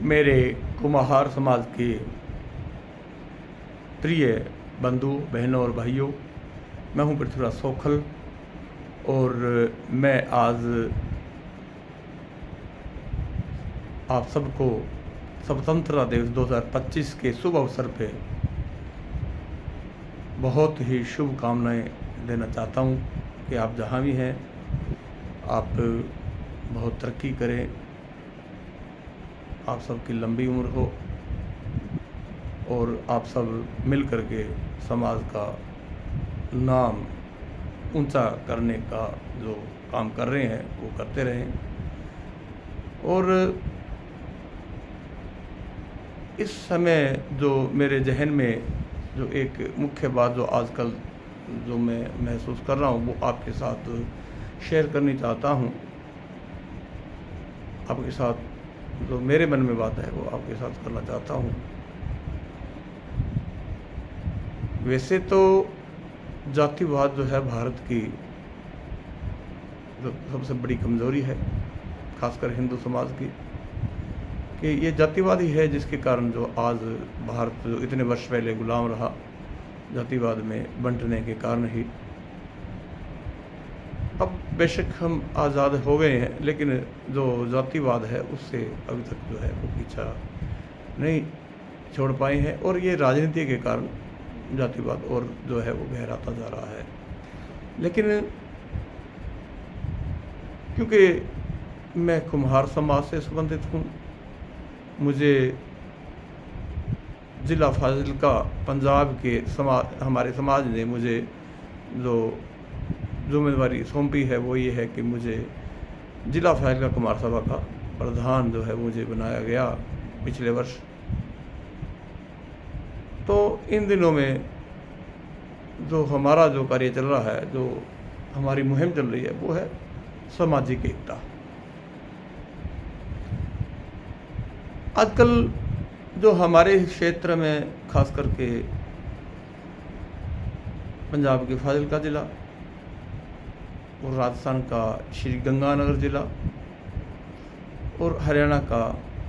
मेरे कुम्हार समाज के प्रिय बंधु बहनों और भाइयों, मैं हूं पृथ्वीराज सोखल और मैं आज आप सबको स्वतंत्रता दिवस 2025 के शुभ अवसर पे बहुत ही शुभकामनाएं देना चाहता हूं कि आप जहां भी हैं आप बहुत तरक्की करें, आप सबकी लंबी उम्र हो और आप सब मिल कर के समाज का नाम ऊंचा करने का जो काम कर रहे हैं वो करते रहें। और इस समय जो मेरे जहन में जो एक मुख्य बात जो आजकल जो मैं महसूस कर रहा हूँ वो आपके साथ शेयर करनी चाहता हूँ। आपके साथ जो मेरे मन में बात है वो आपके साथ करना चाहता हूँ। वैसे तो जातिवाद जो है भारत की जो सबसे बड़ी कमज़ोरी है, खासकर हिंदू समाज की, कि ये जातिवाद ही है जिसके कारण जो आज भारत जो इतने वर्ष पहले गुलाम रहा, जातिवाद में बंटने के कारण ही। अब बेशक हम आज़ाद हो गए हैं, लेकिन जो जातिवाद है उससे अभी तक जो है वो पीछा नहीं छोड़ पाए हैं और ये राजनीति के कारण जातिवाद और जो है वो गहराता जा रहा है। लेकिन क्योंकि मैं कुम्हार समाज से संबंधित हूँ, मुझे ज़िला फाजिल्का पंजाब के हमारे समाज ने मुझे जो जिम्मेदारी सौंपी है वो ये है कि मुझे ज़िला फाजिल्का कुम्हार सभा का प्रधान जो है मुझे बनाया गया पिछले वर्ष। तो इन दिनों में जो हमारा जो कार्य चल रहा है, जो हमारी मुहिम चल रही है वो है सामाजिक एकता। आजकल जो हमारे क्षेत्र में खास करके पंजाब के फाजिल्का ज़िला और राजस्थान का श्री गंगानगर ज़िला और हरियाणा का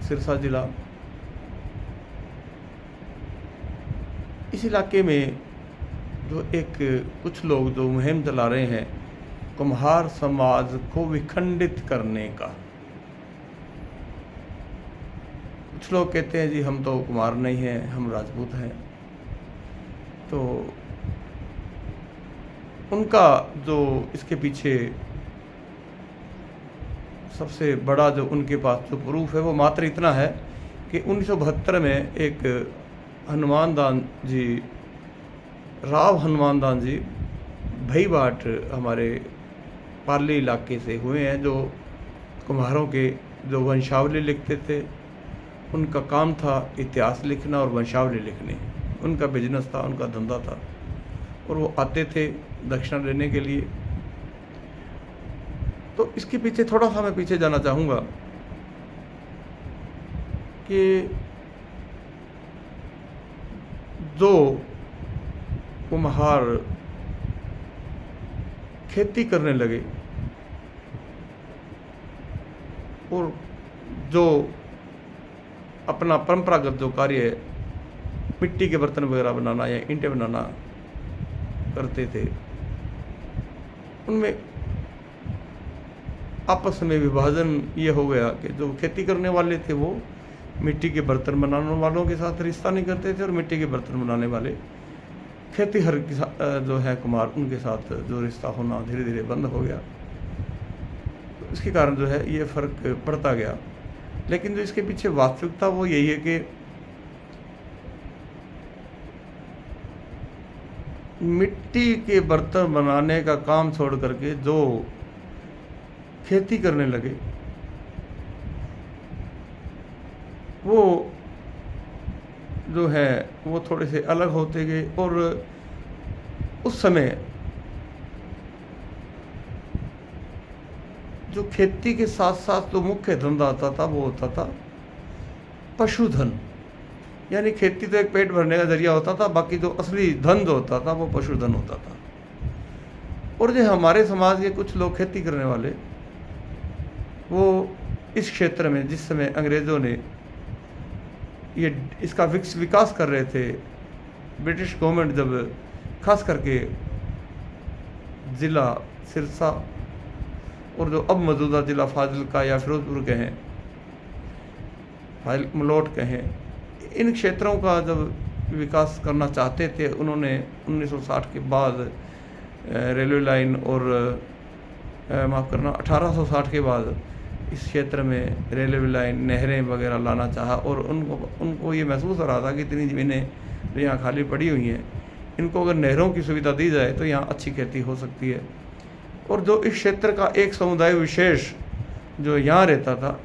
सिरसा ज़िला, इस इलाके में जो एक कुछ लोग जो मुहिम चला रहे हैं कुम्हार समाज को विखंडित करने का। कुछ लोग कहते हैं जी हम तो कुम्हार नहीं हैं, हम राजपूत हैं। तो उनका जो इसके पीछे सबसे बड़ा जो उनके पास जो प्रूफ है वो मात्र इतना है कि 1972 में एक राव हनुमानदान जी भईबाट हमारे पार्ली इलाके से हुए हैं, जो कुम्हारों के जो वंशावली लिखते थे। उनका काम था इतिहास लिखना और वंशावली लिखने, उनका बिजनेस था, उनका धंधा था और वो आते थे दक्षिणा लेने के लिए। तो इसके पीछे थोड़ा सा मैं पीछे जाना चाहूँगा कि जो कुम्हार खेती करने लगे और जो अपना परंपरागत जो कार्य है मिट्टी के बर्तन वगैरह बनाना या ईंटें बनाना करते थे, उनमें आपस में विभाजन ये हो गया कि जो खेती करने वाले थे वो मिट्टी के बर्तन बनाने वालों के साथ रिश्ता नहीं करते थे और मिट्टी के बर्तन बनाने वाले खेतीहर जो है कुम्हार उनके साथ जो रिश्ता होना धीरे धीरे बंद हो गया। तो इसके कारण जो है ये फ़र्क पड़ता गया। लेकिन जो इसके पीछे वास्तविकता वो यही है कि मिट्टी के बर्तन बनाने का काम छोड़ करके जो खेती करने लगे वो जो है वो थोड़े से अलग होते गए। और उस समय जो खेती के साथ साथ जो मुख्य धंधा आता था वो होता था पशुधन। यानी खेती तो एक पेट भरने का जरिया होता था, बाकी जो असली धन जो होता था वो पशुधन होता था। और जो हमारे समाज के कुछ लोग खेती करने वाले वो इस क्षेत्र में जिस समय अंग्रेज़ों ने ये इसका विकास कर रहे थे ब्रिटिश गवर्नमेंट, जब खास करके ज़िला सिरसा और जो अब मौजूदा ज़िला फाजिल्का या फिरोजपुर कहें, मलोट कहें, इन क्षेत्रों का जब विकास करना चाहते थे, उन्होंने 1960 के बाद रेलवे लाइन और माफ़ करना 1860 के बाद इस क्षेत्र में रेलवे लाइन, नहरें वगैरह लाना चाहा। और उनको ये महसूस हो रहा था कि इतनी ज़मीनें जो यहाँ खाली पड़ी हुई हैं, इनको अगर नहरों की सुविधा दी जाए तो यहाँ अच्छी खेती हो सकती है। और जो इस क्षेत्र का एक समुदाय विशेष जो यहाँ रहता था,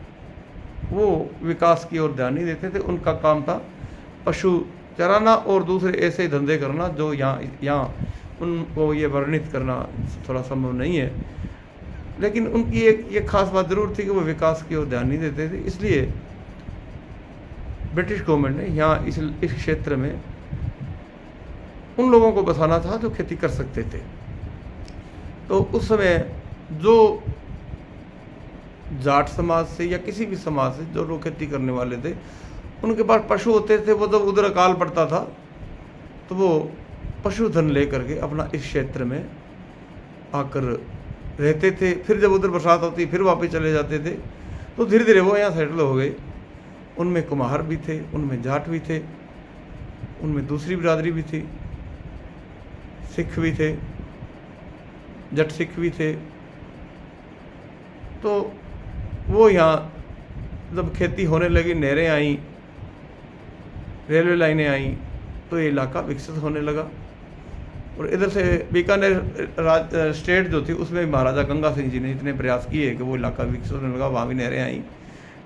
वो विकास की ओर ध्यान नहीं देते थे। उनका काम था पशु चराना और दूसरे ऐसे धंधे करना जो यहाँ उनको ये वर्णित करना थोड़ा संभव नहीं है। लेकिन उनकी एक ये खास बात ज़रूर थी कि वो विकास की ओर ध्यान नहीं देते थे। इसलिए ब्रिटिश गवर्नमेंट ने यहाँ इस क्षेत्र में उन लोगों को बसाना था जो खेती कर सकते थे। तो उस समय जो जाट समाज से या किसी भी समाज से जो लोग खेती करने वाले थे, उनके पास पशु होते थे। वो जब उधर अकाल पड़ता था तो वो पशुधन लेकर के अपना इस क्षेत्र में आकर रहते थे। फिर जब उधर बरसात होती फिर वापस चले जाते थे। तो धीरे धीरे वो यहाँ सेटल हो गए। उनमें कुम्हार भी थे, उनमें जाट भी थे, उनमें दूसरी बिरादरी भी थी, सिख भी थे, जट सिख भी थे। तो वो यहाँ जब खेती होने लगी, नहरें आईं, रेलवे लाइनें आईं, तो ये इलाका विकसित होने लगा। और इधर से बीकानेर स्टेट जो थी, उसमें महाराजा गंगा सिंह जी ने इतने प्रयास किए कि वो इलाका विकसित होने लगा। वहाँ भी नहरें आईं,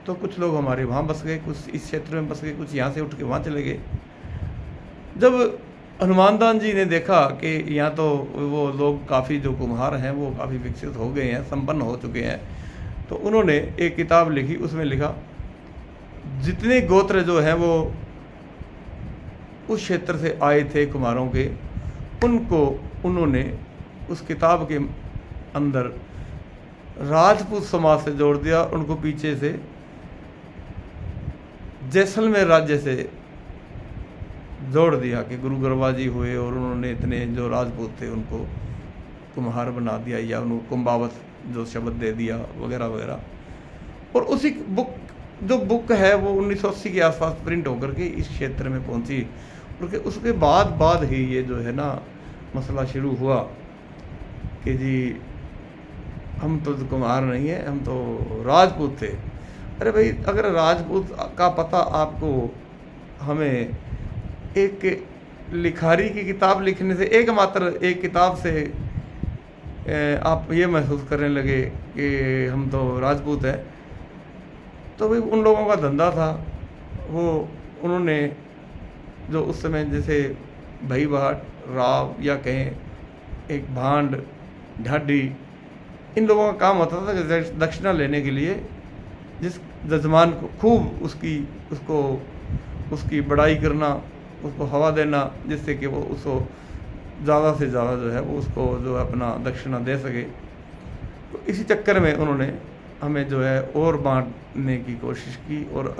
तो कुछ लोग हमारे वहाँ बस गए, कुछ इस क्षेत्र में बस गए, कुछ यहाँ से उठ के वहाँ चले गए। जब हनुमानदास जी ने देखा कि यहाँ तो वो लोग काफ़ी जो कुम्हार हैं वो काफ़ी विकसित हो गए हैं, संपन्न हो चुके हैं, तो उन्होंने एक किताब लिखी। उसमें लिखा जितने गोत्र जो हैं वो उस क्षेत्र से आए थे कुम्हारों के, उनको उन्होंने उस किताब के अंदर राजपूत समाज से जोड़ दिया। उनको पीछे से जैसलमेर राज्य से जोड़ दिया कि गुरु गरबा जी हुए और उन्होंने इतने जो राजपूत थे उनको कुम्हार बना दिया, या उनको कुंभावत जो शब्द दे दिया वगैरह वगैरह। और उसी बुक है वो 1980 के आसपास प्रिंट होकर के इस क्षेत्र में पहुंची। क्योंकि उसके बाद ही ये जो है ना मसला शुरू हुआ कि जी हम तो कुम्हार नहीं है, हम तो राजपूत थे। अरे भाई, अगर राजपूत का पता आपको हमें एक लिखारी की किताब लिखने से, एक किताब से आप ये महसूस करने लगे कि हम तो राजपूत हैं, तो भाई उन लोगों का धंधा था। वो उन्होंने जो उस समय जैसे भाई भाट, राव या कहें एक भांड, ढाडी, इन लोगों का काम होता था कि दक्षिणा लेने के लिए जिस जजमान को खूब उसकी बड़ाई करना, उसको हवा देना, जिससे कि वो उसको ज़्यादा से ज़्यादा जो है वो उसको जो अपना दक्षिणा दे सके। तो इसी चक्कर में उन्होंने हमें जो है और बांटने की कोशिश की। और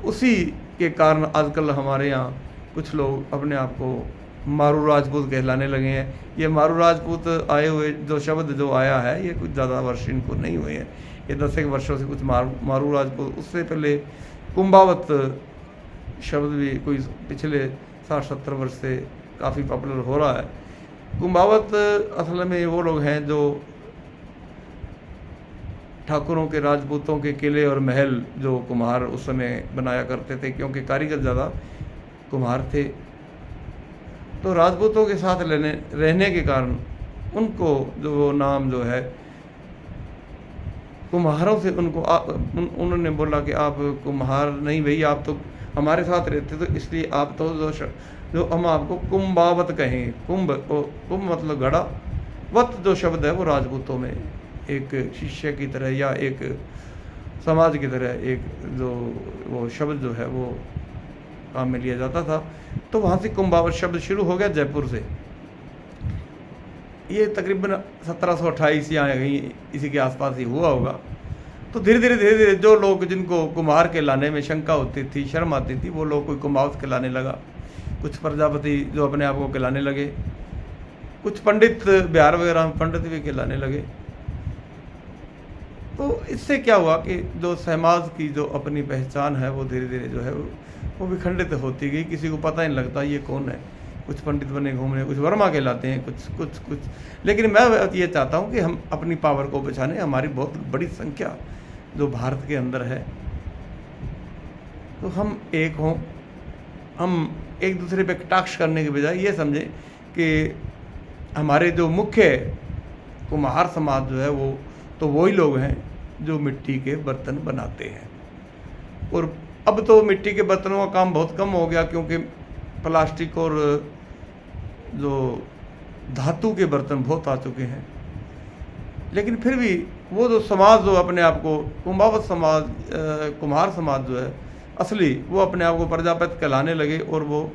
उसी के कारण आजकल हमारे यहाँ कुछ लोग अपने आप को मारू राजपूत कहलाने लगे हैं। ये मारू राजपूत आए हुए जो शब्द जो आया है, ये कुछ ज़्यादा वर्ष इनको नहीं हुए हैं, ये 10 एक वर्षों से कुछ मारू राजपूत। उससे पहले कुंभावत शब्द भी कोई पिछले 60-70 वर्ष से काफ़ी पॉपुलर हो रहा है। कुंभावत असल में वो लोग हैं जो ठाकुरों के, राजपूतों के किले और महल जो कुम्हार उस समय बनाया करते थे, क्योंकि कारीगर ज़्यादा कुम्हार थे। तो राजपूतों के साथ रहने के कारण उनको जो वो नाम जो है कुम्हारों से उन्होंने बोला कि आप कुम्हार नहीं भाई, आप तो हमारे साथ रहते, तो इसलिए आप तो जो हम आपको कुंभावत कहें। कुंभ मतलब घड़ा, वत जो शब्द है वो राजपूतों में एक शिष्य की तरह या एक समाज की तरह एक जो वो शब्द जो है वो काम में लिया जाता था। तो वहाँ से कुंभावत शब्द शुरू हो गया जयपुर से। ये तकरीबन 1728 या इसी के आसपास ही हुआ होगा। तो धीरे धीरे जो लोग जिनको कुम्हार के लाने में शंका होती थी, शर्म आती थी, वो लोग कोई कुम्हार कहलाने लगा, कुछ प्रजापति जो अपने आप को कहलाने लगे, कुछ पंडित बिहार वगैरह में पंडित भी कहलाने लगे। तो इससे क्या हुआ कि जो समाज की जो अपनी पहचान है वो धीरे धीरे जो है वो विखंडित होती गई। किसी को पता ही नहीं लगता ये कौन है। कुछ पंडित बने घूम रहे, कुछ वर्मा कहलाते हैं, कुछ। लेकिन मैं ये चाहता हूँ कि हम अपनी पावर को पहचाने। हमारी बहुत बड़ी संख्या जो भारत के अंदर है, तो हम एक हों। हम एक दूसरे पे कटाक्ष करने के बजाय ये समझें कि हमारे जो मुख्य कुम्हार समाज जो है वो तो वही लोग हैं जो मिट्टी के बर्तन बनाते हैं। और अब तो मिट्टी के बर्तनों का काम बहुत कम हो गया, क्योंकि प्लास्टिक और जो धातु के बर्तन बहुत आ चुके हैं। लेकिन फिर भी वो जो समाज जो अपने आप को कुंभावत समाज, कुम्हार समाज जो है असली, वो अपने आप को प्रजापति कहलाने लगे। और वो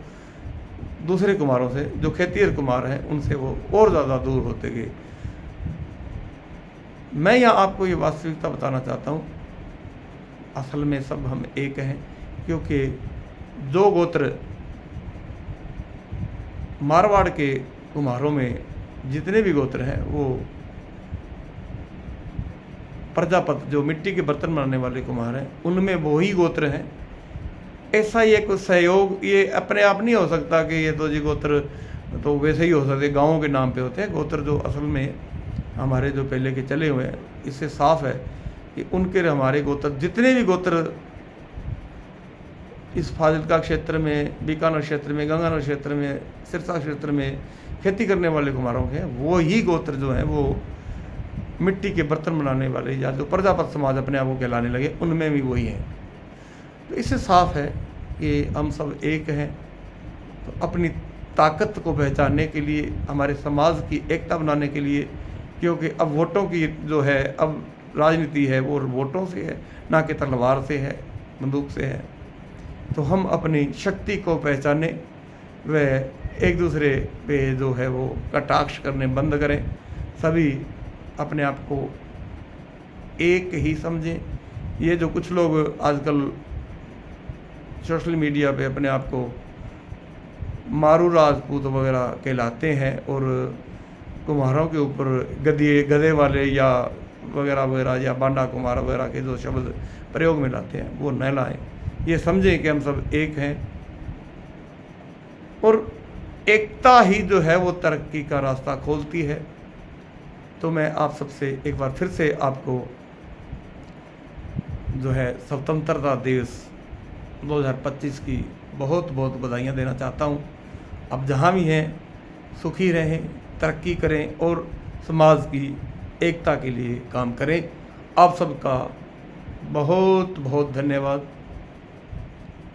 दूसरे कुम्हारों से, जो खेतिहर कुम्हार हैं, उनसे वो और ज़्यादा दूर होते गए। मैं यहाँ आपको ये वास्तविकता बताना चाहता हूँ, असल में सब हम एक हैं। क्योंकि जो गोत्र मारवाड़ के कुम्हारों में जितने भी गोत्र हैं वो प्रजापति जो मिट्टी के बर्तन बनाने वाले कुम्हार हैं, उनमें वही गोत्र हैं। ऐसा ये कुछ सहयोग ये अपने आप नहीं हो सकता कि ये तो जी गोत्र तो वैसे ही हो सकते, गाँवों के नाम पे होते हैं। गोत्र जो असल में हमारे जो पहले के चले हुए हैं, इससे साफ है कि उनके हमारे गोत्र, जितने भी गोत्र इस फाजिलका क्षेत्र में, बीकानेर क्षेत्र में, गंगानगर क्षेत्र में, सिरसा क्षेत्र में खेती करने वाले कुम्हारों के, वो ही गोत्र जो हैं वो मिट्टी के बर्तन बनाने वाले या जो प्रजापति समाज अपने आप को कहलाने लगे, उनमें भी वही हैं। तो इससे साफ है कि हम सब एक हैं। तो अपनी ताकत को पहचानने के लिए, हमारे समाज की एकता बनाने के लिए, क्योंकि अब वोटों की जो है, अब राजनीति है वो वोटों से है, ना कि तलवार से है, बंदूक से है। तो हम अपनी शक्ति को पहचाने व एक दूसरे पे जो है वो कटाक्ष करने बंद करें। सभी अपने आप को एक ही समझें। ये जो कुछ लोग आजकल सोशल मीडिया पे अपने आप को मारू राजपूत वगैरह कहलाते हैं और कुम्हारों के ऊपर गधे वाले या वगैरह वगैरह या बांडा कुम्हार वगैरह के जो शब्द प्रयोग में लाते हैं, वो न लाएं। ये समझें कि हम सब एक हैं और एकता ही जो है वो तरक्की का रास्ता खोलती है। तो मैं आप सबसे एक बार फिर से आपको जो है स्वतंत्रता दिवस 2025 की बहुत बहुत बधाइयाँ देना चाहता हूँ। आप जहाँ भी हैं सुखी रहें, तरक्की करें और समाज की एकता के लिए काम करें। आप सबका बहुत बहुत धन्यवाद।